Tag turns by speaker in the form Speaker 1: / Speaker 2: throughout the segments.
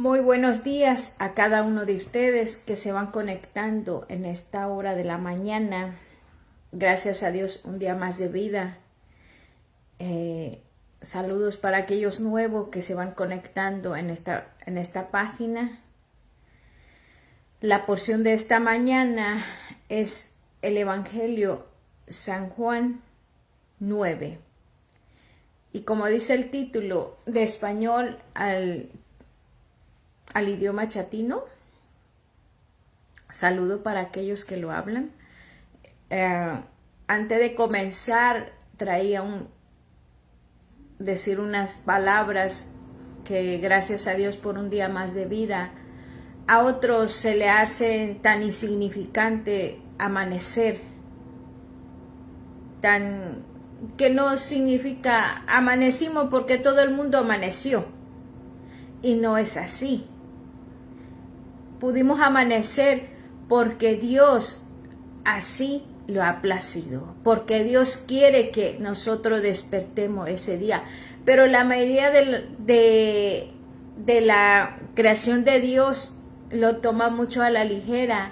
Speaker 1: Muy buenos días a cada uno de ustedes que se van conectando en esta hora de la mañana. Gracias a Dios, un día más de vida. Saludos para aquellos nuevos que se van conectando en esta página. La porción de esta mañana es el Evangelio San Juan 9. Y como dice el título, de español al idioma chatino. Saludo para aquellos que lo hablan. Antes de comenzar, traía decir unas palabras que gracias a Dios por un día más de vida. A otros se le hace tan insignificante amanecer, tan que no significa amanecimos porque todo el mundo amaneció. Y no es así. Pudimos amanecer porque Dios así lo ha placido, porque Dios quiere que nosotros despertemos ese día. Pero la mayoría de la creación de Dios lo toma mucho a la ligera,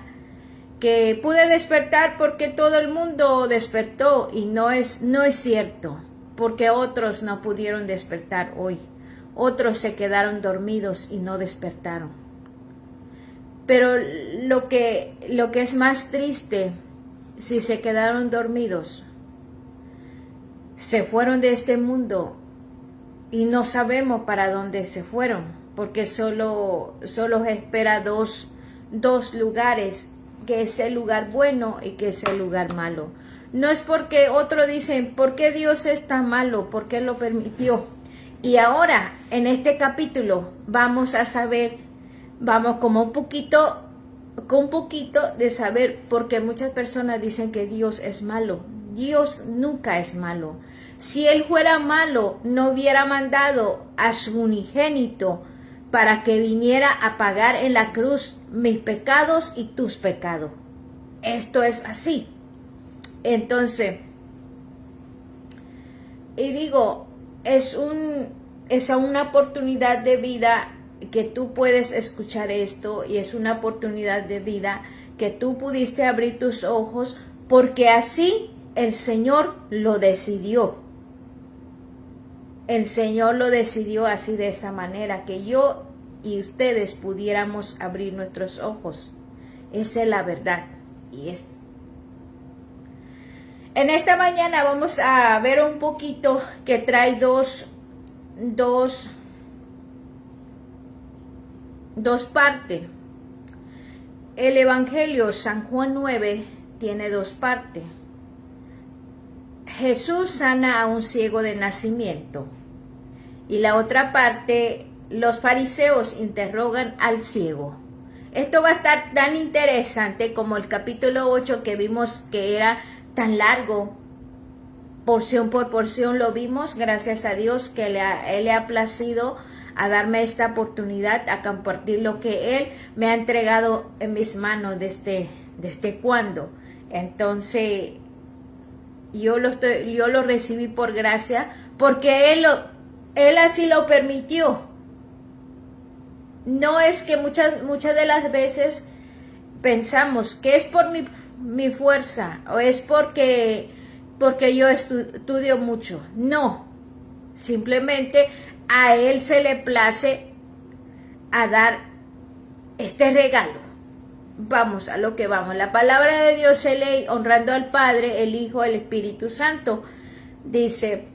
Speaker 1: que pude despertar porque todo el mundo despertó, y no es cierto, porque otros no pudieron despertar hoy. Otros se quedaron dormidos y no despertaron. Pero lo que es más triste, si se quedaron dormidos, se fueron de este mundo y no sabemos para dónde se fueron, porque solo espera dos lugares, que es el lugar bueno y que es el lugar malo. No es porque otros dicen, ¿por qué Dios es tan malo? ¿Por qué lo permitió? Y ahora, en este capítulo, vamos a saber, con un poquito de saber, porque muchas personas dicen que Dios es malo. Dios nunca es malo. Si Él fuera malo, no hubiera mandado a su unigénito para que viniera a pagar en la cruz mis pecados y tus pecados. Esto es así. Entonces, y digo, es una oportunidad de vida que tú puedes escuchar esto, y es una oportunidad de vida que tú pudiste abrir tus ojos, porque así el Señor lo decidió. El Señor lo decidió así, de esta manera, que yo y ustedes pudiéramos abrir nuestros ojos. Esa es la verdad. En esta mañana vamos a ver un poquito que trae dos partes. El Evangelio San Juan 9 tiene dos partes. Jesús sana a un ciego de nacimiento. Y la otra parte, los fariseos interrogan al ciego. Esto va a estar tan interesante como el capítulo 8 que vimos, que era tan largo. Porción por porción lo vimos. Gracias a Dios que Él le ha placido a darme esta oportunidad a compartir lo que Él me ha entregado en mis manos desde cuando. Entonces, yo lo recibí por gracia, porque Él así lo permitió. No es que muchas de las veces pensamos que es por mi fuerza, o es porque yo estudio mucho. No, simplemente a Él se le place a dar este regalo. Vamos a lo que vamos. La palabra de Dios se lee honrando al Padre, el Hijo, el Espíritu Santo. Dice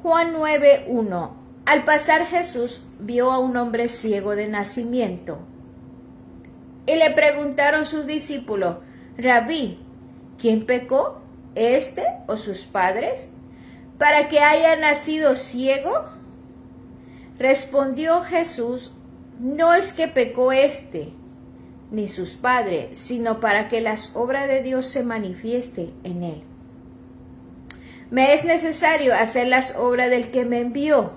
Speaker 1: Juan 9:1. Al pasar Jesús vio a un hombre ciego de nacimiento. Y le preguntaron sus discípulos: Rabí, ¿quién pecó, este o sus padres, para que haya nacido ciego? Respondió Jesús: no es que pecó este ni sus padres, sino para que las obras de Dios se manifieste en él. Me es necesario hacer las obras del que me envió.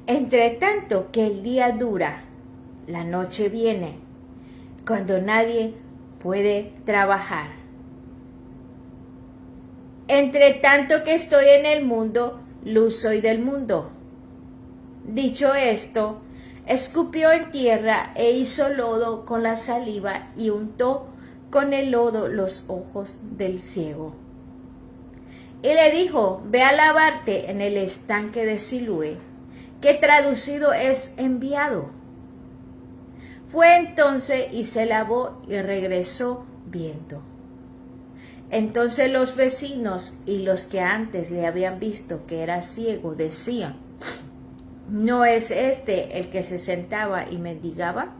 Speaker 1: Entre tanto que el día dura, la noche viene, cuando nadie puede trabajar. Entre tanto que estoy en el mundo, luz soy del mundo. Dicho esto, escupió en tierra e hizo lodo con la saliva y untó con el lodo los ojos del ciego. Y le dijo, ve a lavarte en el estanque de Siloé, que traducido es enviado. Fue entonces y se lavó y regresó viendo. Entonces los vecinos y los que antes le habían visto que era ciego decían, ¿no es este el que se sentaba y mendigaba?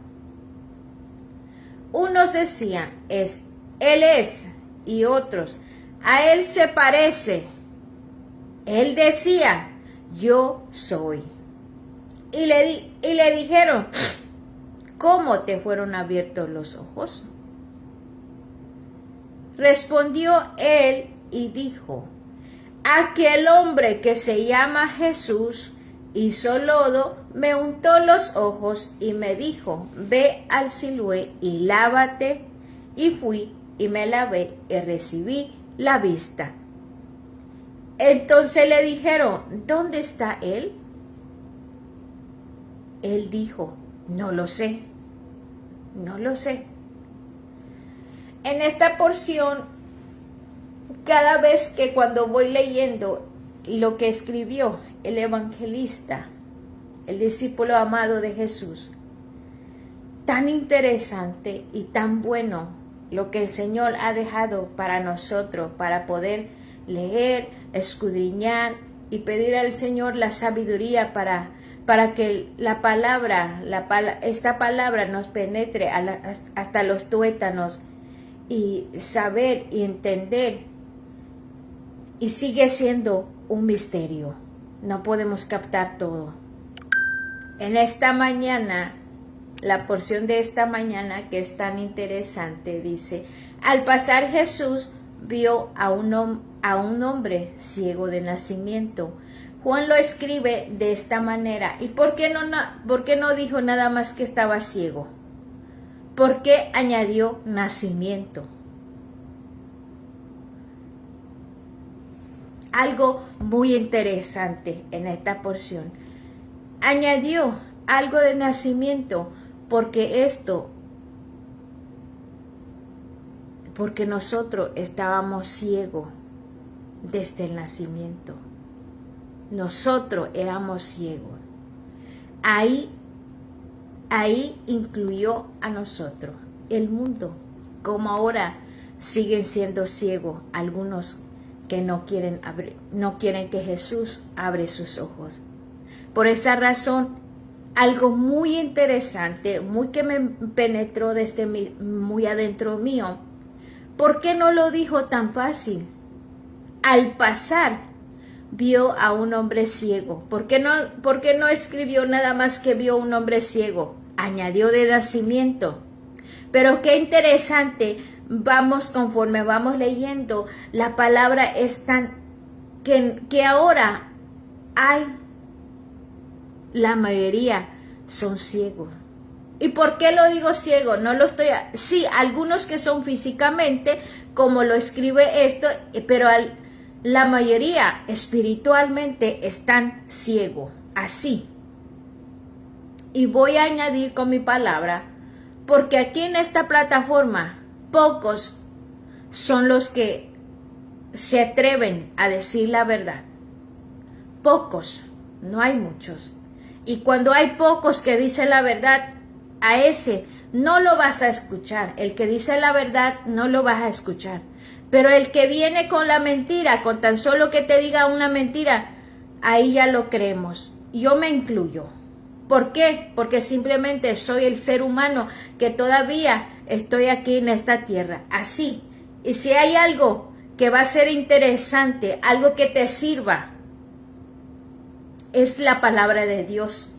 Speaker 1: Unos decían, él es, y otros, a él se parece. Él decía, yo soy. Y le dijeron, ¿cómo te fueron abiertos los ojos? Respondió él y dijo, aquel hombre que se llama Jesús hizo lodo, me untó los ojos y me dijo, ve al Siloé y lávate. Y fui y me lavé y recibí la vista. Entonces le dijeron, ¿dónde está él? Él dijo, no lo sé, no lo sé. En esta porción, cada vez que cuando voy leyendo lo que escribió el evangelista, el discípulo amado de Jesús, tan interesante y tan bueno lo que el Señor ha dejado para nosotros, para poder leer, escudriñar y pedir al Señor la sabiduría para que la palabra, esta palabra nos penetre hasta los tuétanos y saber y entender, y sigue siendo un misterio. No podemos captar todo. En esta mañana, la porción de esta mañana que es tan interesante, dice, al pasar Jesús vio a un hombre ciego de nacimiento. Juan lo escribe de esta manera. ¿Y por qué no dijo nada más que estaba ciego? ¿Por qué añadió nacimiento? Algo muy interesante en esta porción. Añadió algo de nacimiento porque nosotros estábamos ciegos desde el nacimiento. Nosotros éramos ciegos. Ahí incluyó a nosotros. El mundo, como ahora siguen siendo ciegos algunos que no quieren que Jesús abra sus ojos. Por esa razón, algo muy interesante, muy que me penetró desde muy adentro mío, ¿por qué no lo dijo tan fácil? Al pasar, vio a un hombre ciego. ¿Por qué no escribió nada más que vio a un hombre ciego? Añadió de nacimiento. Pero qué interesante, conforme vamos leyendo, la palabra es tan que ahora la mayoría son ciegos. ¿Y por qué lo digo ciego? Sí, algunos que son físicamente, como lo escribe esto, pero la mayoría espiritualmente están ciegos, así. Y voy a añadir con mi palabra, porque aquí en esta plataforma, pocos son los que se atreven a decir la verdad. Pocos, no hay muchos. Y cuando hay pocos que dicen la verdad, a ese no lo vas a escuchar. El que dice la verdad no lo vas a escuchar. Pero el que viene con la mentira, con tan solo que te diga una mentira, ahí ya lo creemos. Yo me incluyo. ¿Por qué? Porque simplemente soy el ser humano que todavía estoy aquí en esta tierra. Así. Y si hay algo que va a ser interesante, algo que te sirva, es la palabra de Dios.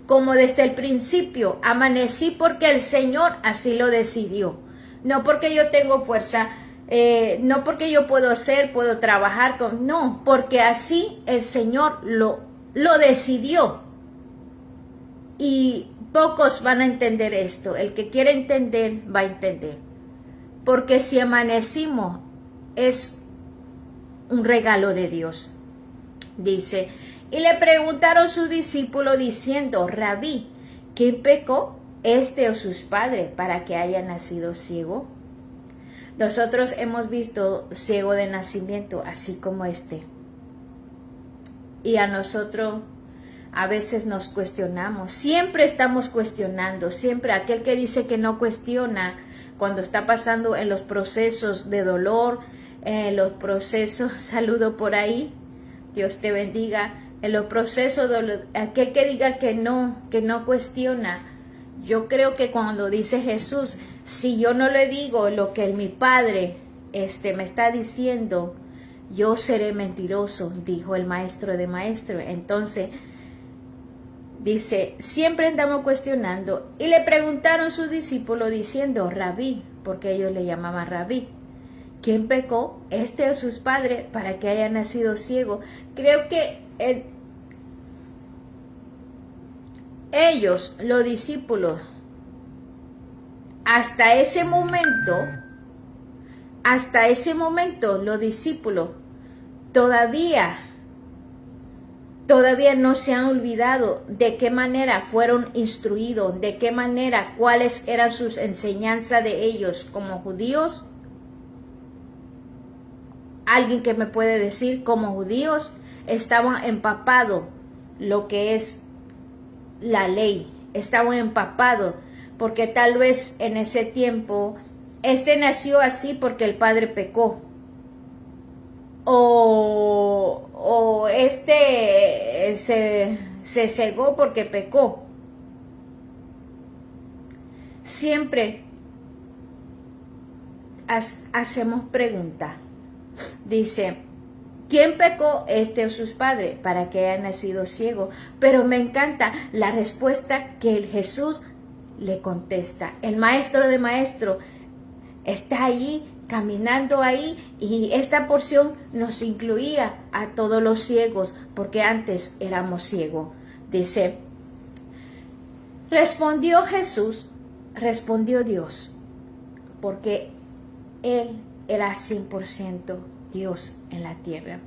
Speaker 1: Como desde el principio amanecí porque el Señor así lo decidió. No porque yo tengo fuerza, no porque yo puedo trabajar no, porque así el Señor lo decidió. Y pocos van a entender esto. El que quiere entender, va a entender. Porque si amanecimos, es un regalo de Dios. Dice, y le preguntaron sus discípulos diciendo, Rabí, ¿quién pecó? ¿Este o sus padres para que haya nacido ciego? Nosotros hemos visto ciego de nacimiento, así como este. Y a nosotros a veces nos cuestionamos, siempre estamos cuestionando, siempre aquel que dice que no cuestiona cuando está pasando en los procesos de dolor, en los procesos, saludo por ahí, Dios te bendiga, en los procesos, aquel que diga que no cuestiona. Yo creo que cuando dice Jesús, si yo no le digo lo que mi Padre me está diciendo, yo seré mentiroso, dijo el maestro de maestros. Entonces, dice, siempre andamos cuestionando. Y le preguntaron a sus discípulos diciendo, Rabí, porque ellos le llamaban Rabí, ¿quién pecó? ¿Este o sus padres para que haya nacido ciego? Creo que ellos, los discípulos, hasta ese momento, los discípulos todavía no se han olvidado de qué manera fueron instruidos, de qué manera, cuáles eran sus enseñanzas de ellos como judíos. Alguien que me puede decir, como judíos estaban empapados lo que es la ley, estaban empapados porque tal vez en ese tiempo nació así porque el padre pecó, o se cegó porque pecó. Siempre hacemos preguntas. Dice, ¿quién pecó, este o sus padres para que haya nacido ciego? Pero me encanta la respuesta que Jesús le contesta. El maestro de maestros está allí, caminando ahí, y esta porción nos incluía a todos los ciegos, porque antes éramos ciegos. Dice, respondió Dios, porque Él era 100% Dios en la tierra.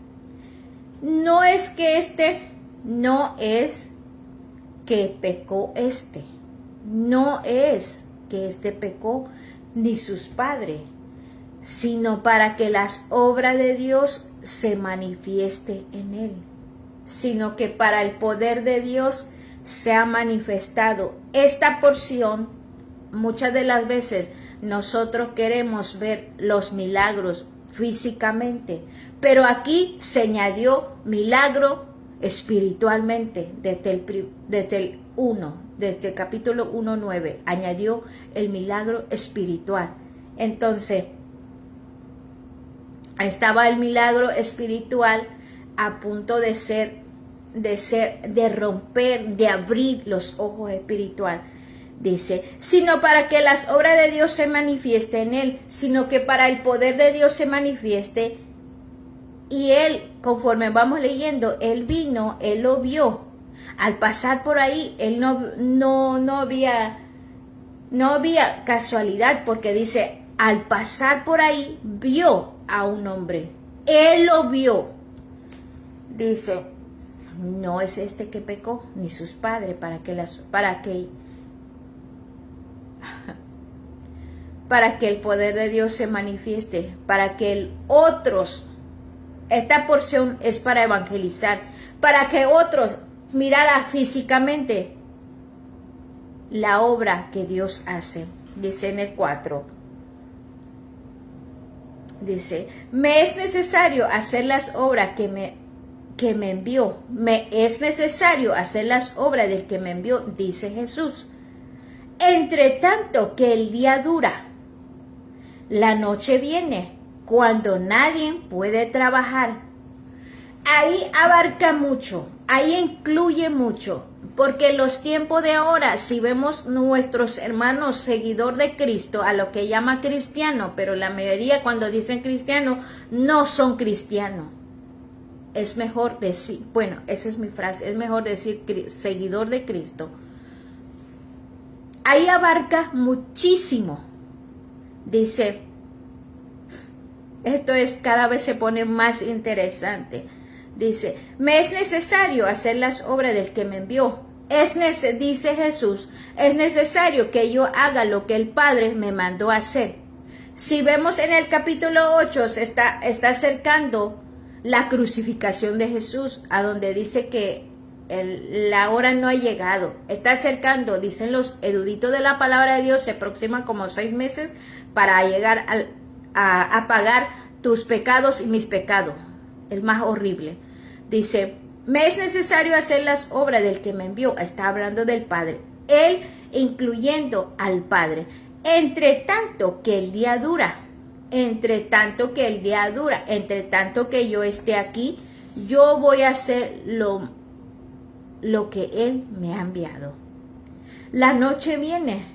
Speaker 1: No es que no es que pecó no es que pecó ni sus padres, sino para que las obras de Dios se manifieste en él, sino que para el poder de Dios se ha manifestado. Esta porción, muchas de las veces nosotros queremos ver los milagros físicamente, pero aquí se añadió milagro espiritualmente desde el capítulo 1:9, añadió el milagro espiritual. Entonces, estaba el milagro espiritual a punto de romper, de abrir los ojos espirituales. Dice, sino para que las obras de Dios se manifiesten en él, sino que para el poder de Dios se manifieste. Y él, conforme vamos leyendo, él vino, él lo vio. Al pasar por ahí, él no había casualidad, porque dice, al pasar por ahí, vio a un hombre. Él lo vio. Dice, no es que pecó, ni sus padres, para que el poder de Dios se manifieste, para que esta porción es para evangelizar, para que otros mirara físicamente la obra que Dios hace. Dice en el 4, dice, me es necesario hacer las obras que me envió, me es necesario hacer las obras del que me envió, dice Jesús. Entre tanto que el día dura, la noche viene, cuando nadie puede trabajar. Ahí abarca mucho, ahí incluye mucho, porque en los tiempos de ahora, si vemos nuestros hermanos seguidor de Cristo, a lo que llama cristiano, pero la mayoría cuando dicen cristiano, no son cristianos. Es mejor decir, bueno, esa es mi frase, es mejor decir seguidor de Cristo. Ahí abarca muchísimo. Dice, esto cada vez se pone más interesante. Dice, me es necesario hacer las obras del que me envió. dice Jesús, es necesario que yo haga lo que el Padre me mandó a hacer. Si vemos en el capítulo 8, está acercando la crucificación de Jesús, a donde dice que la hora no ha llegado. Está acercando, dicen los eruditos de la palabra de Dios, se aproximan como 6 meses para llegar a pagar tus pecados y mis pecados, el más horrible. Dice, me es necesario hacer las obras del que me envió. Está hablando del Padre, él incluyendo al Padre. Entre tanto que el día dura, entre tanto que yo esté aquí, yo voy a hacer lo que Él me ha enviado. La noche viene.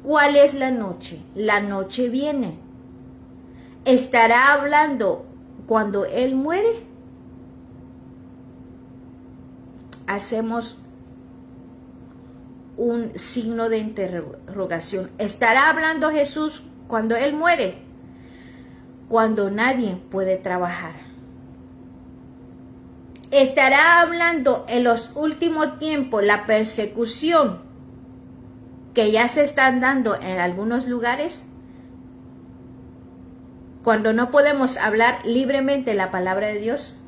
Speaker 1: ¿Cuál es la noche? La noche viene. ¿Estará hablando cuando Él muere? Hacemos un signo de interrogación. ¿Estará hablando Jesús cuando Él muere? Cuando nadie puede trabajar. ¿Estará hablando en los últimos tiempos la persecución que ya se están dando en algunos lugares? Cuando no podemos hablar libremente la palabra de Dios.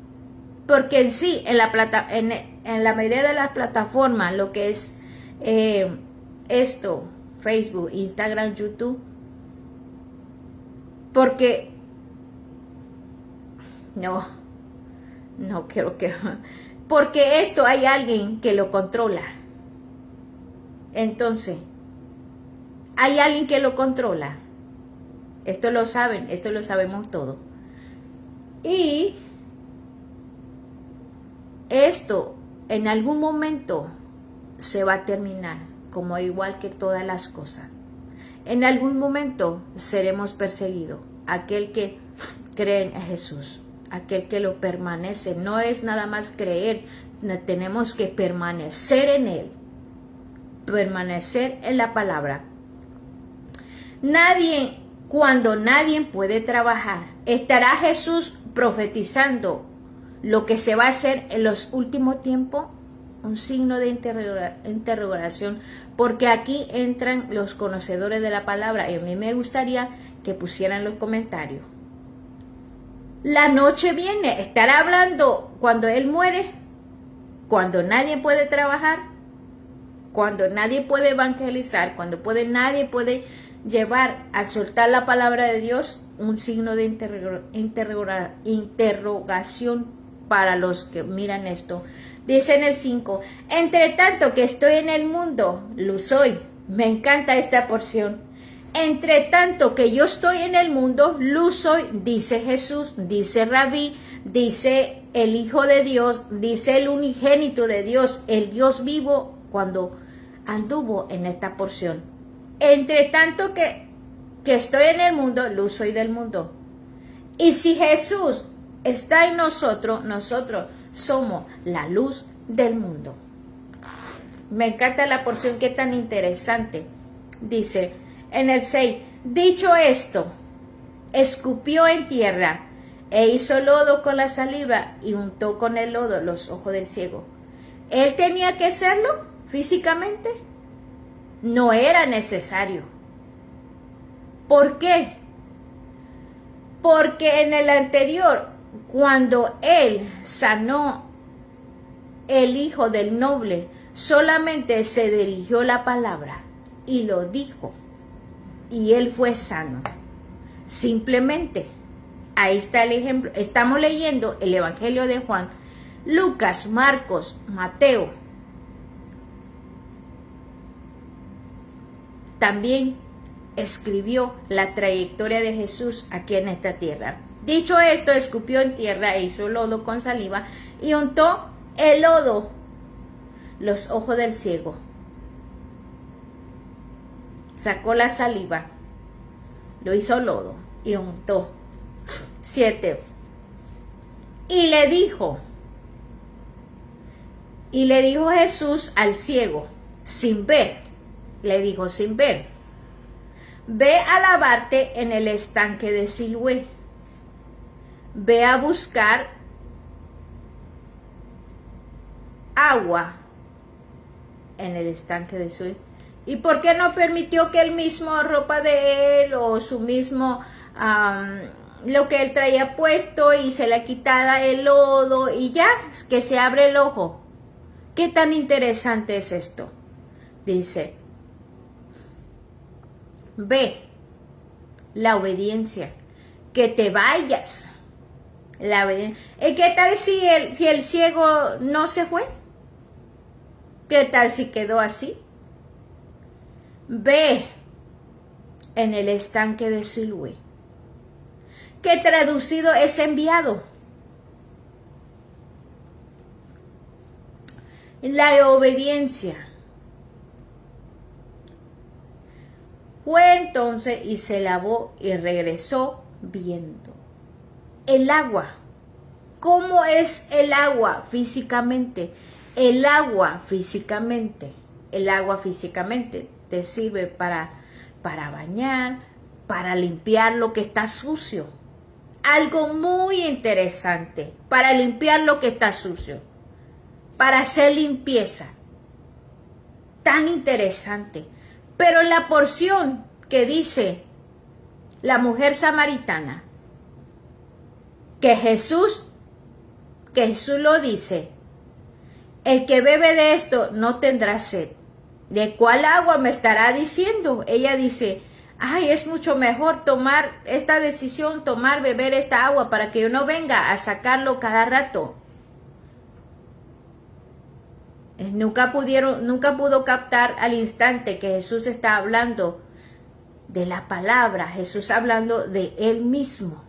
Speaker 1: Porque en sí, en la mayoría de las plataformas, lo que es Facebook, Instagram, YouTube, porque no quiero que, porque esto hay alguien que lo controla. Entonces, hay alguien que lo controla. Esto lo saben, esto lo sabemos todo. Y esto en algún momento se va a terminar, como igual que todas las cosas. En algún momento seremos perseguidos. Aquel que cree en Jesús, aquel que lo permanece, no es nada más creer, tenemos que permanecer en Él, permanecer en la palabra. Cuando nadie puede trabajar, ¿estará Jesús profetizando lo que se va a hacer en los últimos tiempos? Un signo de interrogación, porque aquí entran los conocedores de la palabra y a mí me gustaría que pusieran los comentarios. La noche viene, ¿estará hablando cuando Él muere? Cuando nadie puede trabajar, cuando nadie puede evangelizar, cuando nadie puede llevar a soltar la palabra de Dios. Un signo de interrogación para los que miran esto. Dice en el 5, entre tanto que estoy en el mundo, luz soy. Me encanta esta porción. Entre tanto que yo estoy en el mundo, luz soy, dice Jesús, dice Rabí, dice el Hijo de Dios, dice el unigénito de Dios, el Dios vivo, cuando anduvo en esta porción. Entre tanto que estoy en el mundo, luz soy del mundo. Y si Jesús está en nosotros, nosotros somos la luz del mundo. Me encanta la porción, que tan interesante. Dice en el 6, dicho esto, escupió en tierra e hizo lodo con la saliva y untó con el lodo los ojos del ciego. ¿Él tenía que hacerlo físicamente? No era necesario. ¿Por qué? Porque en el anterior, cuando él sanó el hijo del noble, solamente se dirigió la palabra y lo dijo, y él fue sano. Simplemente, ahí está el ejemplo. Estamos leyendo el Evangelio de Juan, Lucas, Marcos, Mateo. También escribió la trayectoria de Jesús aquí en esta tierra. Dicho esto, escupió en tierra e hizo lodo con saliva y untó el lodo los ojos del ciego. Sacó la saliva, lo hizo lodo y untó. 7. Y le dijo Jesús al ciego, sin ver, le dijo sin ver, ve a lavarte en el estanque de Siloé. Ve a buscar agua en el estanque de Sul. ¿Y por qué no permitió que el mismo ropa de él o su mismo, lo que él traía puesto y se le quitara el lodo y ya, que se abre el ojo? ¿Qué tan interesante es esto? Dice, ve, la obediencia, que te vayas. La obediencia. ¿Y qué tal si el ciego no se fue? ¿Qué tal si quedó así? Ve en el estanque de Siloé, que traducido es enviado. La obediencia. Fue entonces y se lavó y regresó viendo. El agua. ¿Cómo es el agua físicamente? El agua físicamente te sirve para bañar, para limpiar lo que está sucio. Algo muy interesante, para limpiar lo que está sucio, para hacer limpieza. Tan interesante. Pero la porción que dice la mujer samaritana, que Jesús lo dice, el que bebe de esto no tendrá sed. ¿De cuál agua me estará diciendo? Ella dice, ay, es mucho mejor tomar esta decisión, beber esta agua para que yo no venga a sacarlo cada rato. Nunca pudo captar al instante que Jesús está hablando de la palabra, Jesús hablando de Él mismo.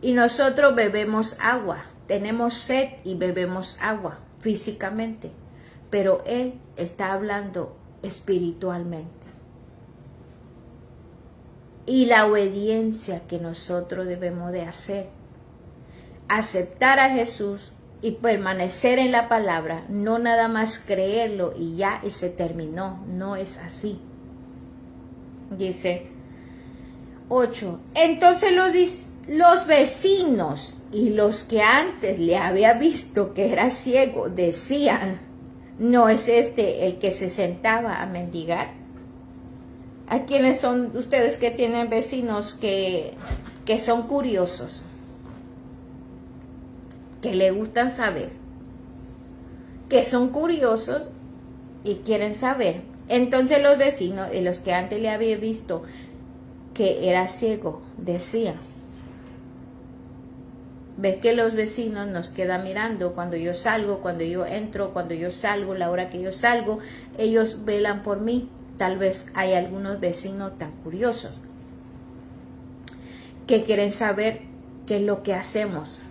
Speaker 1: Y nosotros bebemos agua, tenemos sed y bebemos agua físicamente, pero Él está hablando espiritualmente. Y la obediencia que nosotros debemos de hacer, aceptar a Jesús y permanecer en la palabra, no nada más creerlo y ya y se terminó, no es así. Dice 8. Entonces los vecinos y los que antes le había visto que era ciego decían, ¿no es este el que se sentaba a mendigar? ¿A quiénes son ustedes que tienen vecinos que son curiosos? Que le gustan saber, que son curiosos y quieren saber. Entonces los vecinos y los que antes le había visto que era ciego decían, ves que los vecinos nos quedan mirando cuando yo salgo, cuando yo entro, cuando yo salgo, la hora que yo salgo, ellos velan por mí. Tal vez hay algunos vecinos tan curiosos que quieren saber qué es lo que hacemos.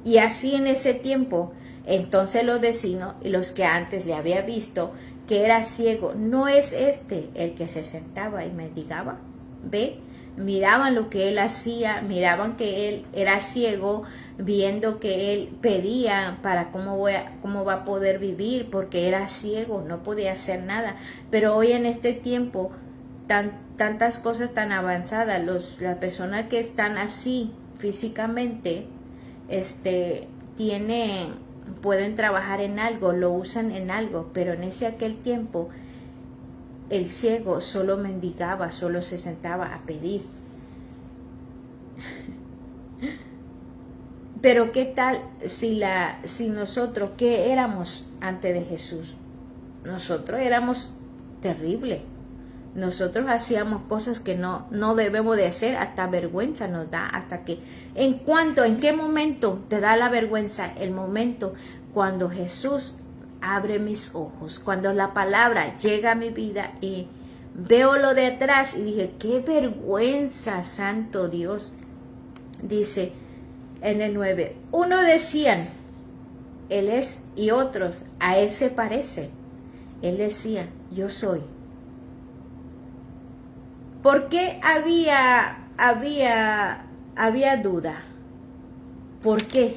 Speaker 1: Y así en ese tiempo, entonces los vecinos y los que antes le había visto que era ciego, ¿no es este el que se sentaba y mendigaba? ¿Ve? Miraban lo que él hacía, miraban que él era ciego, viendo que él pedía para cómo va a poder vivir, porque era ciego, no podía hacer nada. Pero hoy en este tiempo, tantas cosas tan avanzadas, las personas que están así físicamente, pueden trabajar en algo, lo usan en algo, pero en aquel tiempo el ciego solo mendigaba, solo se sentaba a pedir. Pero qué tal si nosotros, ¿qué éramos antes de Jesús? Nosotros éramos terribles. Nosotros hacíamos cosas que no debemos de hacer, hasta vergüenza nos da, hasta que, ¿en qué momento te da la vergüenza? El momento cuando Jesús abre mis ojos, cuando la palabra llega a mi vida y veo lo de atrás y dije, qué vergüenza, santo Dios. Dice en el 9, uno decían, Él es, y otros, a Él se parece. Él decía, yo soy. ¿Por qué había duda? ¿Por qué?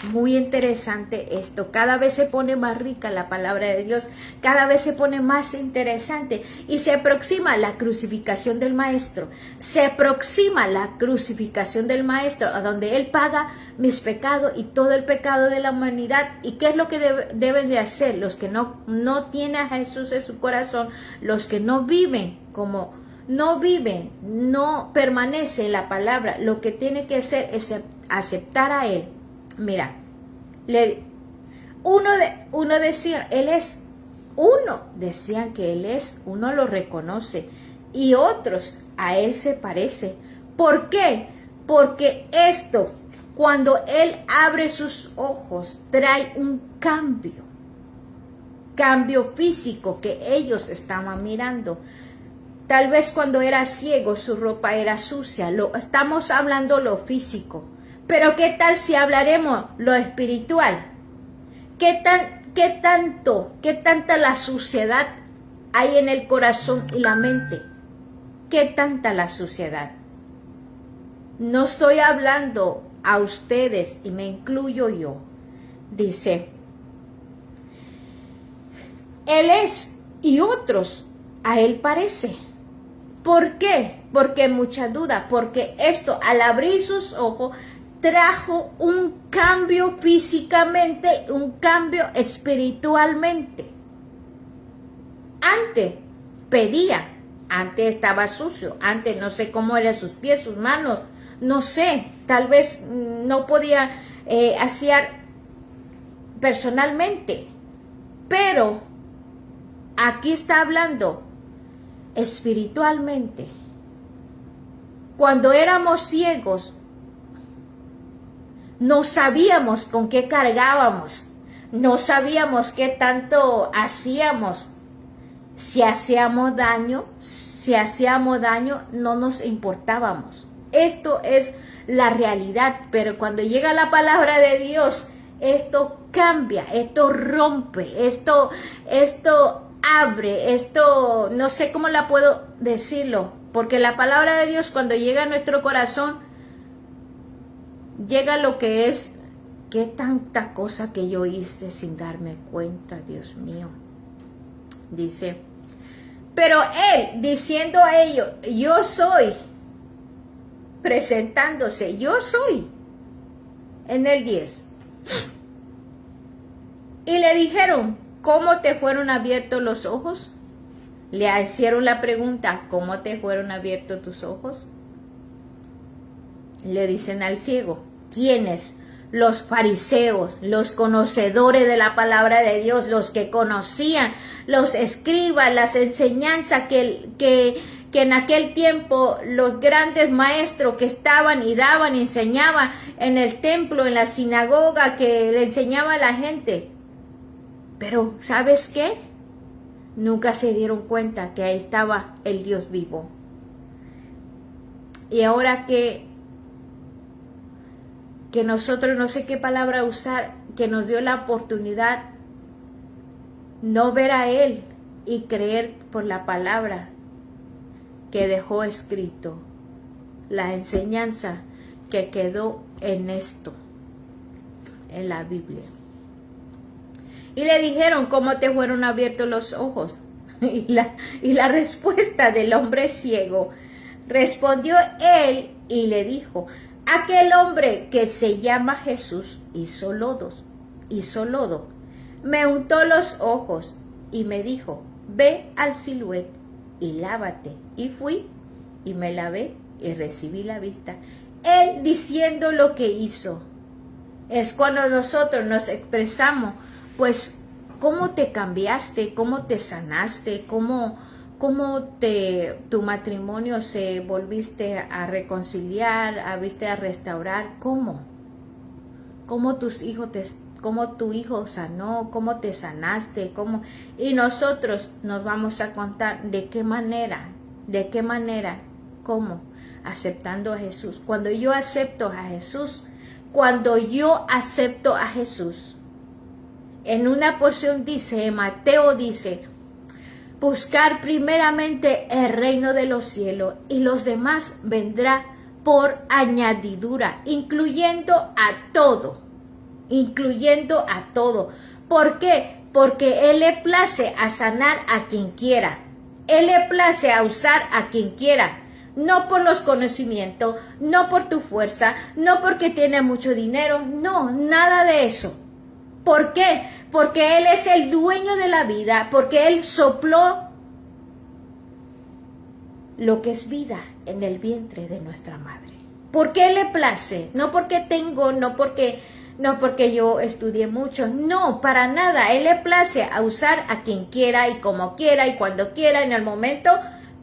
Speaker 1: Muy interesante esto. Cada vez se pone más rica la palabra de Dios. Cada vez se pone más interesante. Y se aproxima la crucificación del Maestro. Se aproxima la crucificación del Maestro, a donde Él paga mis pecados y todo el pecado de la humanidad. ¿Y qué es lo que deben de hacer? Los que no tienen a Jesús en su corazón, los que no viven como... no permanece en la palabra, lo que tiene que hacer es aceptar a Él. Mira, uno decía, Él es uno, decían que Él es, uno lo reconoce, y otros a Él se parece. ¿Por qué? Porque esto, cuando Él abre sus ojos, trae un cambio físico que ellos estaban mirando. Tal vez cuando era ciego su ropa era sucia. Estamos hablando lo físico. Pero ¿qué tal si hablaremos lo espiritual? ¿Qué tanta la suciedad hay en el corazón y la mente? ¿Qué tanta la suciedad? No estoy hablando a ustedes y me incluyo yo. Dice, Él es y otros a Él parece. ¿Por qué? Porque mucha duda, porque esto al abrir sus ojos trajo un cambio físicamente, un cambio espiritualmente. Antes pedía, antes estaba sucio, antes no sé cómo eran sus pies, sus manos, no sé, tal vez no podía hacer personalmente, pero aquí está hablando espiritualmente. Cuando éramos ciegos, no sabíamos con qué cargábamos, no sabíamos qué tanto hacíamos. Si hacíamos daño, no nos importábamos. Esto es la realidad, pero cuando llega la palabra de Dios, esto cambia, esto rompe, esto abre, esto, no sé cómo la puedo decirlo, porque la palabra de Dios cuando llega a nuestro corazón, llega lo que es, qué tanta cosa que yo hice sin darme cuenta, Dios mío. Dice, pero Él diciendo a ellos, yo soy, presentándose, yo soy, en el 10. Y le dijeron, ¿cómo te fueron abiertos los ojos? Le hicieron la pregunta, ¿cómo te fueron abiertos tus ojos? Le dicen al ciego, ¿quiénes? Los fariseos, los conocedores de la palabra de Dios, los que conocían, los escribas, las enseñanzas que en aquel tiempo los grandes maestros que estaban y daban y enseñaban en el templo, en la sinagoga, que le enseñaba a la gente. Pero, ¿sabes qué? Nunca se dieron cuenta que ahí estaba el Dios vivo. Y ahora que nosotros, no sé qué palabra usar, que nos dio la oportunidad no ver a Él y creer por la palabra que dejó escrito, la enseñanza que quedó en esto, en la Biblia. Y le dijeron, ¿cómo te fueron abiertos los ojos? Y la respuesta del hombre ciego, respondió él y le dijo, aquel hombre que se llama Jesús hizo lodo, me untó los ojos y me dijo, ve al Siloé y lávate. Y fui y me lavé y recibí la vista. Él diciendo lo que hizo. Es cuando nosotros nos expresamos, pues, cómo te cambiaste, cómo te sanaste, cómo tu matrimonio se volviste a reconciliar, a restaurar, cómo tu hijo sanó, cómo te sanaste, y nosotros nos vamos a contar de qué manera, cómo, aceptando a Jesús. Cuando yo acepto a Jesús, en una porción dice, en Mateo dice, buscar primeramente el reino de los cielos y los demás vendrá por añadidura, incluyendo a todo. incluyendo a todo. ¿Por qué? Porque Él le place a sanar a quien quiera. Él le place a usar a quien quiera. No por los conocimientos, no por tu fuerza, no porque tiene mucho dinero, no, nada de eso. ¿Por qué? Porque Él es el dueño de la vida, porque Él sopló lo que es vida en el vientre de nuestra madre. ¿Por qué le place? No porque tengo, no porque yo estudié mucho, no, para nada. Él le place a usar a quien quiera y como quiera y cuando quiera en el momento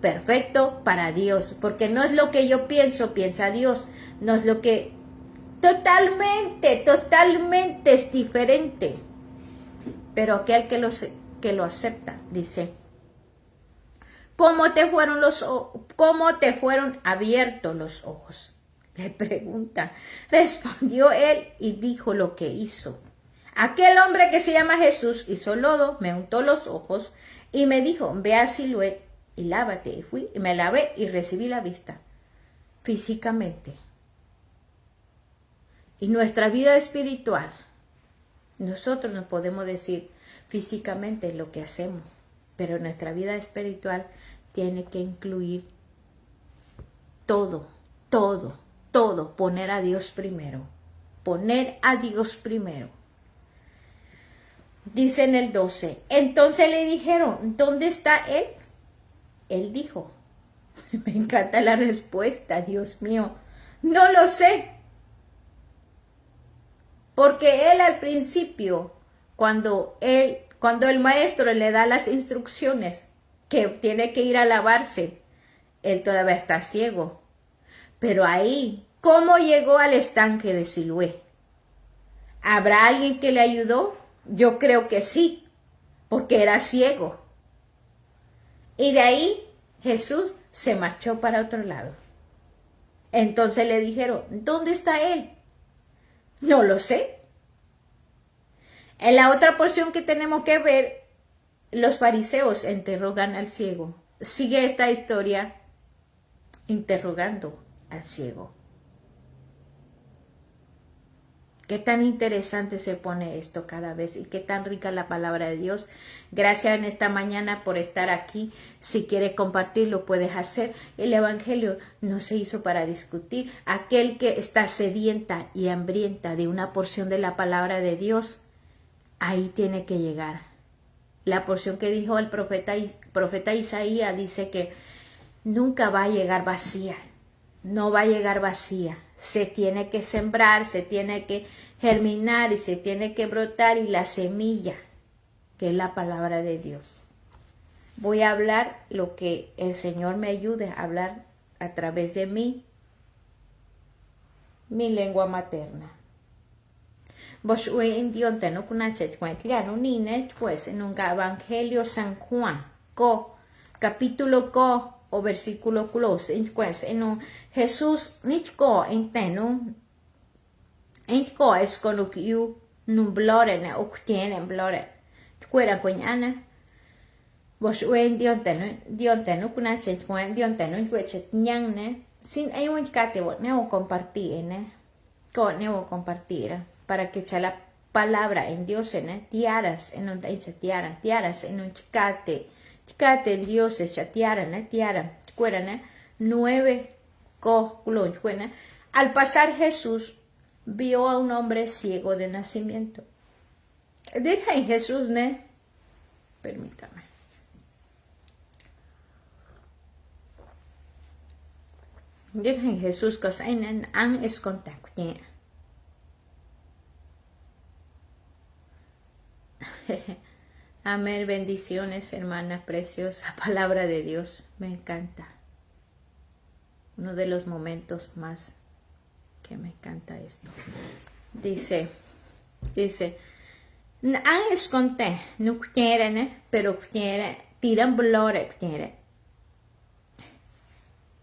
Speaker 1: perfecto para Dios, porque no es lo que yo pienso, piensa Dios, no es lo que totalmente es diferente. Pero aquel que lo acepta, dice, ¿cómo te fueron abiertos los ojos? Le pregunta. Respondió él y dijo lo que hizo. Aquel hombre que se llama Jesús hizo lodo, me untó los ojos y me dijo, ve a Siloé y lávate. Y fui y me lavé y recibí la vista físicamente. Y nuestra vida espiritual, nosotros nos podemos decir físicamente lo que hacemos, pero nuestra vida espiritual tiene que incluir todo, poner a Dios primero, Dice en el 12, entonces le dijeron, ¿dónde está él? Él dijo, me encanta la respuesta, Dios mío, no lo sé. Porque él al principio, cuando el maestro le da las instrucciones que tiene que ir a lavarse, él todavía está ciego. Pero ahí, ¿cómo llegó al estanque de Siloé? ¿Habrá alguien que le ayudó? Yo creo que sí, porque era ciego. Y de ahí Jesús se marchó para otro lado. Entonces le dijeron, ¿dónde está él? No lo sé. En la otra porción que tenemos que ver, los fariseos interrogan al ciego. Sigue esta historia interrogando al ciego. Qué tan interesante se pone esto cada vez y qué tan rica la palabra de Dios. Gracias en esta mañana por estar aquí. Si quieres compartirlo, puedes hacer. El evangelio no se hizo para discutir. Aquel que está sedienta y hambrienta de una porción de la palabra de Dios, ahí tiene que llegar. La porción que dijo el profeta Isaías dice que nunca va a llegar vacía. No va a llegar vacía. Se tiene que sembrar, se tiene que germinar y se tiene que brotar, y la semilla, que es la palabra de Dios. Voy a hablar lo que el Señor me ayude a hablar a través de mí, mi lengua materna. Vos en Dios te no conoce cuentliano ni ne pues en un Evangelio San Juan capítulo o versículo close en un Jesús nichko en teno en es con lo que yo no blore o tiene blore cuera coñana vos en Dios te no conoce cuent Dios te no cuechet ñan ne sin hay un cate vos ne o compartir ne con ne o compartir para que echa la palabra en Dios en tiaras en un tiaras en un chicate en Dios echa tiara 9 al pasar Jesús vio a un hombre ciego de nacimiento. Deja en Jesús ne permítame. Deja en Jesús que han es contacto. Amén, bendiciones, hermana preciosa, palabra de Dios, me encanta. Uno de los momentos más que me encanta esto. Dice, han esconde, no quieren, pero quieren, tiran blore, quieren.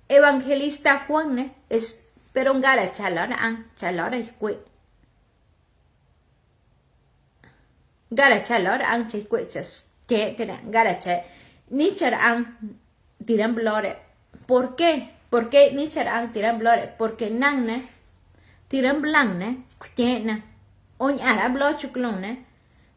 Speaker 1: Evangelista Juan es, pero un gara chalora es que gara chalora an chescuechas que tiran gara cha nichar an tiran blore. ¿Por qué? ¿Por qué nichar an tiran blore? Porque nanne tiran blanne quiena Oñ ara blo chuclone.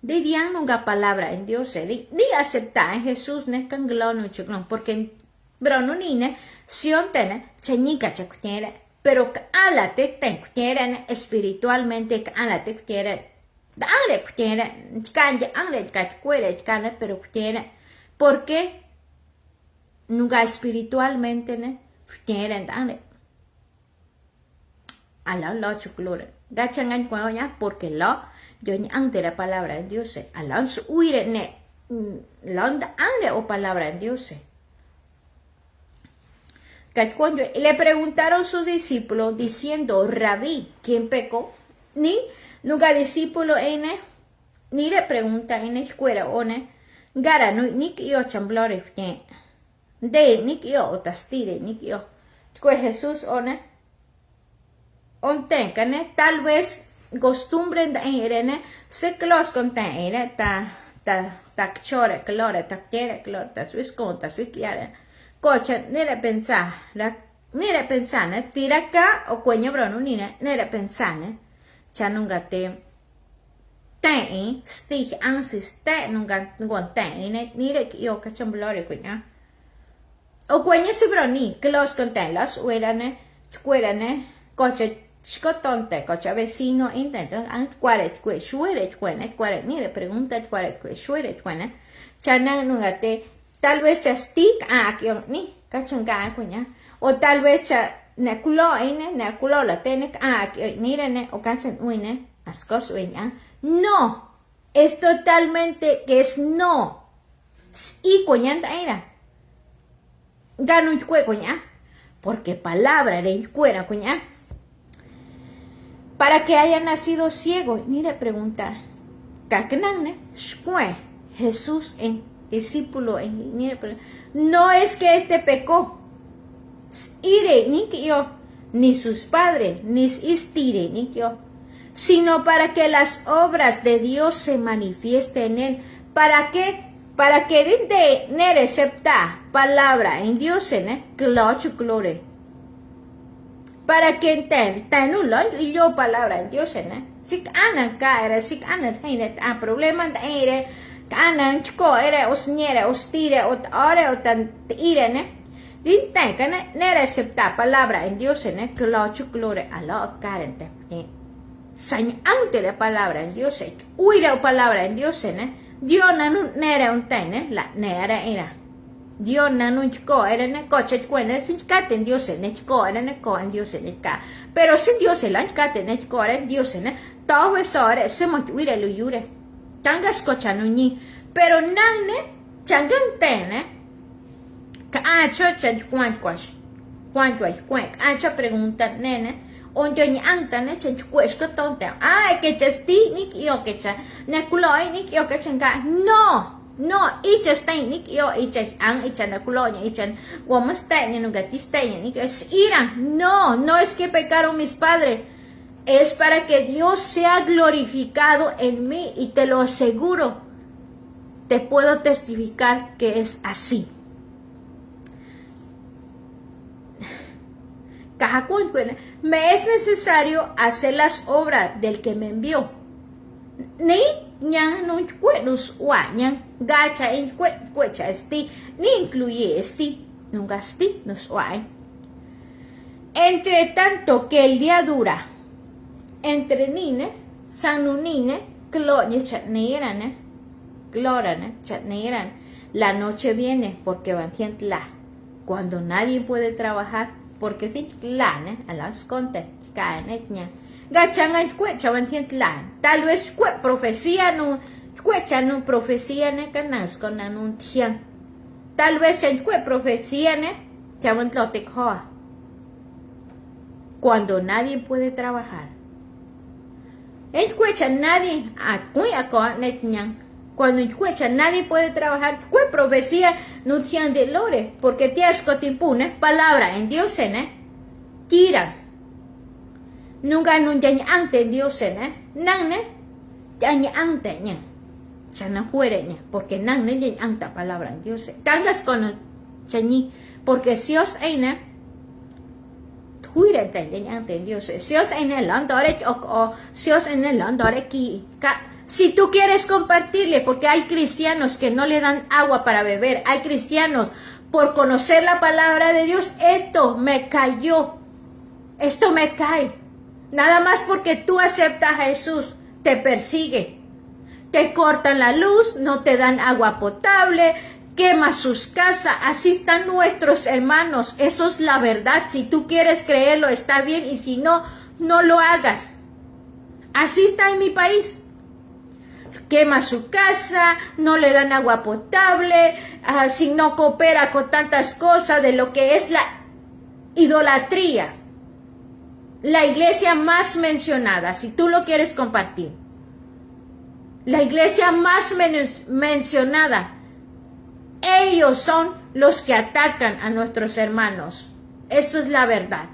Speaker 1: De dian nunca palabra en Dios. Di aceptar en Jesús ne can glono chuclon. Porque brono nine sion tene chañica chacuñera. Pero alate ten cuñera espiritualmente alate cuñera. Dale cuñera. Canja angle cachuera cana pero cuñera. ¿Por qué? Nunca espiritualmente ne cuñera dale. A lo chuclore. Gachangan cuña porque lo yo ante la palabra de Dios. A lo huire ne londa ande o palabra de Dios. Le preguntaron sus discípulos diciendo, Rabí, ¿quién pecó? Ni nunca discípulo ene, ni le pregunta en la escuela one, gara no ni que yo chamblore de ni que yo tastire ni que yo. Pues Jesús one, tencane tal vez costumbre en se clos con ten ta chore clore ta quiere clore ta suis conta suis quiere. Cocha, nere pensar, nere pensane, tira acá o cueño brono nere pensane, cha nunca te stig ansis te nunca nire yo cachamblore cueña. O cueña si broni, que los contenlas, uerane, cocha, scotonte, cocha vecino, intenta, cuare, shuere, cuare, nire pregunta, cuare, shuere, cha nunca te. Tal vez ya stick que ni cachanga cuña o tal vez ya neculo la tiene que ni rene o cachan uine ascos uña no es totalmente que es no y cuñanta era gano cuña porque palabra de cuera cuña para que haya nacido ciego ni le pregunta cacanane Jesús en discípulo no es que este pecó ire ni que yo ni sus padres ni istire ni que yo sino para que las obras de Dios se manifiesten en él para que de nere acepta palabra en Dios en gloria para que ten un y yo palabra en Dios en si anan caer si anan tiene problema de kanan chko era osniera ostire ot ore otan irene rinte kana nere acepta palabra en Dios en que lo chuclore a lo carente sañ ante la palabra en Dios huira palabra en Dios en Dios nanu nere un tene la nere era Dios nanu chko era ne coche cuene sin cate en Dios en chko era ne co en Dios en ka pero sin Dios el cate en chko era Dios en todo eso era se mo huira lo yure tangas cochanuñi pero nanne changan tene ka acho chan cuanquash acho pregunta nene onde ni antane chan cuesh ko tonte ay que chasti ni yo que cha nekuloi ni yo que changa no y chasti ni yo y chan y chan nekuloi y chan womaste ni nugatiste ni que es ira no es que pecaron mis padres. Es para que Dios sea glorificado en mí y te lo aseguro, te puedo testificar que es así. Me es necesario hacer las obras del que me envió. Ni ñan no cuenus ñan gacha en cuecha esti ni incluye esti nunca esti nos entre tanto que el día dura entre nine, sanunine, cloñe chatneirane, glorane, chatneiran. La noche viene porque van la. Cuando nadie puede trabajar, porque si lane, a las conte, caen etña. Gachangan cuecha van la. Tal vez profecía no, cuecha no profecía ne canas con anuncian. Tal vez en profecía ne, chavan lotecoa. Cuando nadie puede trabajar. En cuecha nadie cuando en cuecha nadie puede trabajar profecía no tiene de lore porque te escotimpune palabra en Dios kira nunca nunca ante en Dios nanne ya ante ña chana fuere ña porque nanne ya ante palabra en Dios cangas con chañi porque si os Si tú quieres compartirle, porque hay cristianos que no le dan agua para beber, hay cristianos por conocer la palabra de Dios, esto me cayó, esto me cae. Nada más porque tú aceptas a Jesús, te persigue, te cortan la luz, no te dan agua potable, quema sus casas. Así están nuestros hermanos, eso es la verdad. Si tú quieres creerlo, está bien, y si no, no lo hagas. Así está en mi país. Quema su casa, no le dan agua potable, si no coopera con tantas cosas de lo que es la idolatría. La iglesia más mencionada, si tú lo quieres compartir, la iglesia más mencionada, ellos son los que atacan a nuestros hermanos. Esto es la verdad.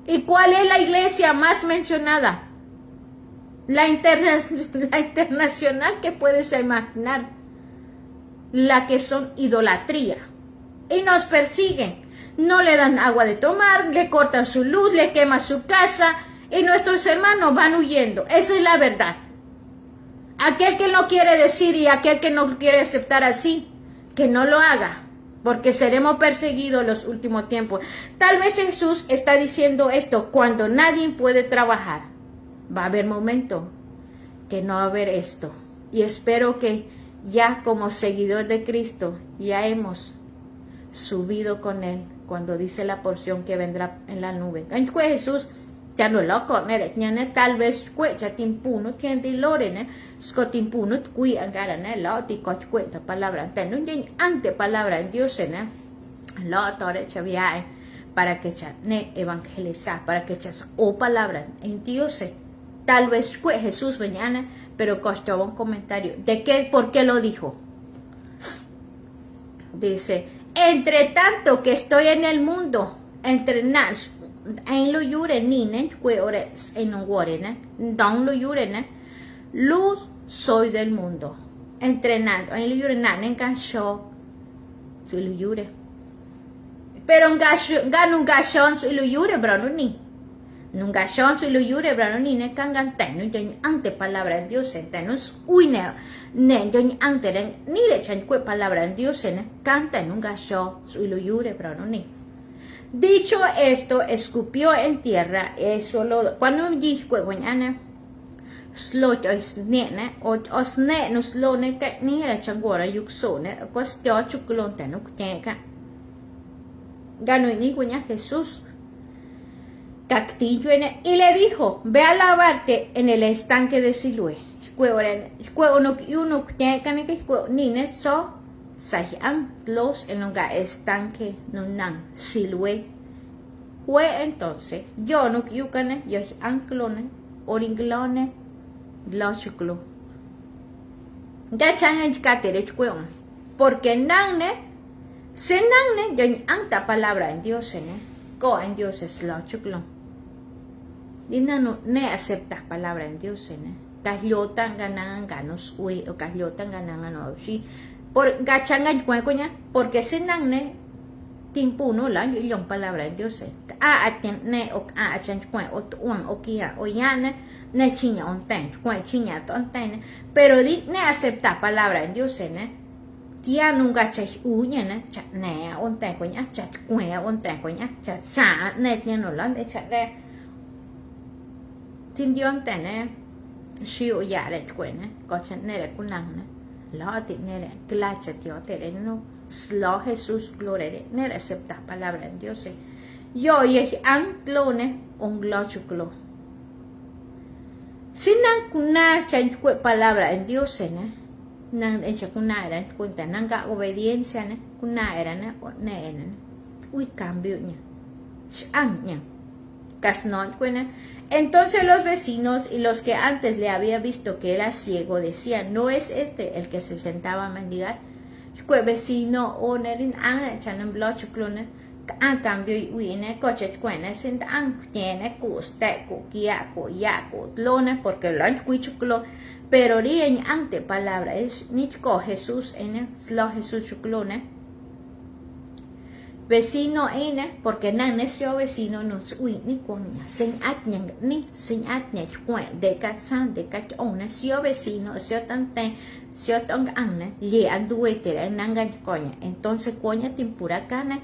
Speaker 1: ¿Y cuál es la iglesia más mencionada? La internacional, que puedes imaginar, la que son idolatría, y nos persiguen, no le dan agua de tomar, le cortan su luz, le queman su casa, y nuestros hermanos van huyendo. Esa es la verdad. Aquel que no quiere decir y aquel que no quiere aceptar así, que no lo haga, porque seremos perseguidos los últimos tiempos. Tal vez Jesús está diciendo esto cuando nadie puede trabajar. Va a haber momento que no va a haber esto. Y espero que ya como seguidor de Cristo ya hemos subido con Él cuando dice la porción que vendrá en la nube. Jesús ya no lo conoce, tal vez ya tiempo no tiene lore, tiempo no lo cuenta palabra, ante palabra en Dios, lo tore chavia para que ya ne evangelizar, para que ya o palabra en Dios. Tal vez fue Jesús mañana, pero costó un comentario. ¿De qué? ¿Por qué lo dijo? Dice, entre tanto que estoy en el mundo, entre nas, en lo yure ninen, en un guarene, don lo yure, luz soy del mundo. Entrenando, en lo yure nanen gasho, soy lo yure. Pero gano un gashon, soy lo yure, bro, ni. Nunca son soy lo yure brano ni ne kangan ten no ante palabra en Dios en tenos uine ne yo ante ni le chan cue palabra en Dios en canta nunca soy lo yure brano ni. Dicho esto, escupió en tierra, eso lo cuando dijo mañana slot es nene o osne no slone que ni le chan gora yuxone cuestión chuculon ten no que gano ni cuña Jesús Cactillo y le dijo, ve a lavarte en el estanque de Siloé. Los en un estanque no Siloé. Fue entonces, yo no yucane, yo anclone, oringlone, lochuclo. Gachan en catere chueon. Porque nanne, se nanne, yo anta palabra en Dios, go en Dios es lochuclo. Dina no ne aceptas palabra en Dios, Kahyotan ganan ganos uy o kahyotan ganan no si por gachangan cuecoña porque se nanne timpu no la yo palabra en Dios aten ne o achan cuen o tuan o kia o yana ne chiña on ten cuen chiña ton ten pero di ne aceptas palabra en Dios, tia nunca chay uña cha ne on ten coña cha cuen on ten coña cha sa ne no la de cha de tin dion tene shiu ya re kwene ko chen nere kunang lo ti nere clacha tio tere no slo Jesús gloria nere acepta palabra en Dios yo ye anclone un glochuclo sinan kuna chen palabra en Dios nan echa kuna era cuenta nanga obediencia kuna era ne uy cambio nya chan nya casnon kwene. Entonces los vecinos y los que antes le había visto que era ciego decían, ¿no es este el que se sentaba a mendigar? Cue vecino o nerin an chanam blochuclone a cambio uine coche cuene sin an tiene custe cuquia cuya cutlone porque lo han cuichuclo pero rien ante palabra es nichco Jesús en lo Jesús chuclone vecino ene porque nane sio vecino nos ui ni coña sin atña ni sin atña chue de catsan de cachona sio vecino sio tante sio tong anne li anduetere nanga coña entonces coña timpura cana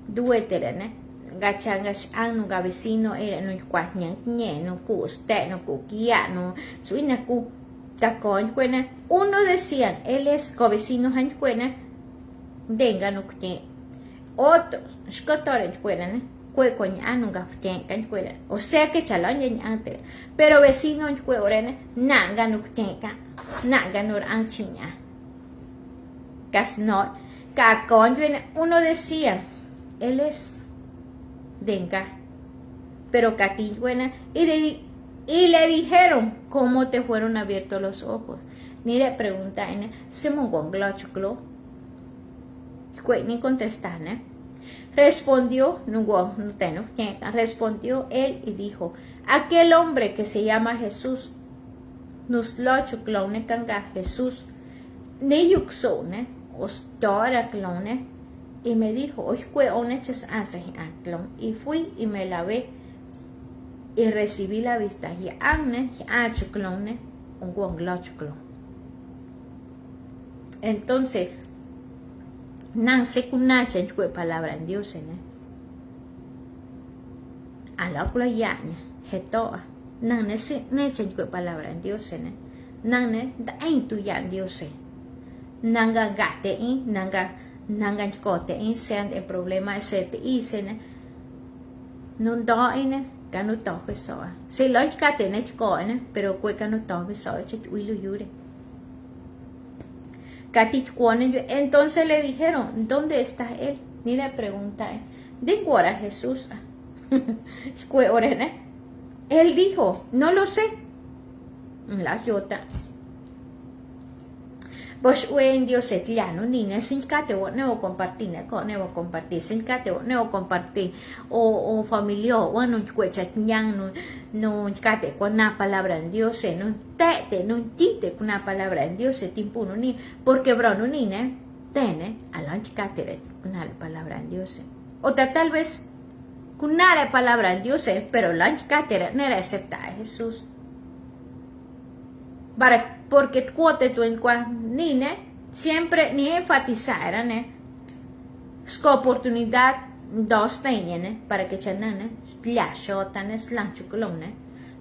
Speaker 1: duetere ne gachangas anu ga vecino era no cuaña ñe no custe no cuquia no suina cu tacoñ cuena uno decían él es covecino han cuena denga no que otros escotores fueran cuecoña nunca can fuera o sea que chalón antes pero vecino fueran nanga no tenga nanga no anchiña cas no cacón uno decía él es denga pero cati buena y le dijeron cómo te fueron abiertos los ojos ni le pregunta en se mongon glochclo ni contestar, ¿eh? Respondió él y dijo, aquel hombre que se llama Jesús, nos lo chuclone canga Jesús, ni yuxone, os tora clone, y me dijo, hoy fue oneches anses y fui y me lavé y recibí la vista, y agne, y chuclone, un guanglochclo. Entonces, nan se kunacha chue palabra en Dios a la cual ya hetoa nan ne se necha chue palabra en Dios nan ne da en tu ya Dios nanga gate in nanga kote in sean el problema ese te isen non do in canu to so se lo gate ne ko pero kue canu to so chui lu yure. Entonces le dijeron, ¿dónde está él? Ni le pregunta, ¿de cuál Jesús? Él dijo, no lo sé. La yota. Pues en Dios es llano, niña, sin cate o no compartir, sin cate o no compartir, o familia, o no cuecha, no cate con una palabra en Dios, no te, no tite con una palabra en Dios, timpuno ni, porque brono niña, tiene a la cate una palabra en Dios, o tal vez con una palabra en Dios, pero la cate no era aceptada a Jesús. Porque cuote tu en nine siempre ni enfatizar es oportunidad dos tienen para que chanane ya shotan es lancho colone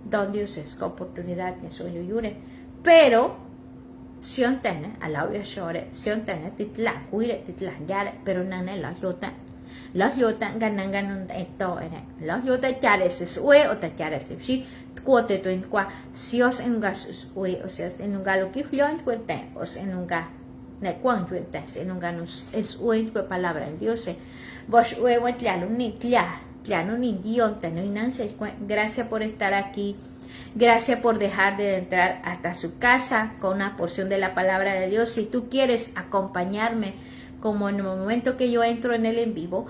Speaker 1: donde es oportunidad que soy yure pero si on tiene a la obvia shore si on tiene titla cuire titla ya pero nane la yota ganan esto la yota ya es o te ya es si cuote tu en si os en gas o sea en un galo que flion cuente os en un ga ne cuan cuente en un ganus es hoy que palabra en Dios vos o ya no ni Dios te no inancia gracias por estar aquí. Gracias por dejar de entrar hasta su casa con una porción de la palabra de Dios. Si tú quieres acompañarme, como en el momento que yo entro en el en vivo,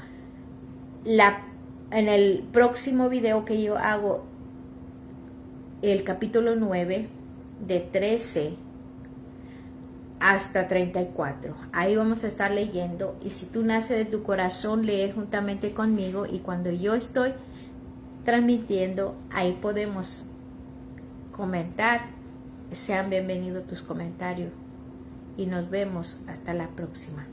Speaker 1: en el próximo video que yo hago, el capítulo 9, de 13 hasta 34. Ahí vamos a estar leyendo. Y si tú nace de tu corazón, leer juntamente conmigo. Y cuando yo estoy transmitiendo, ahí podemos comentar. Sean bienvenidos tus comentarios. Y nos vemos hasta la próxima.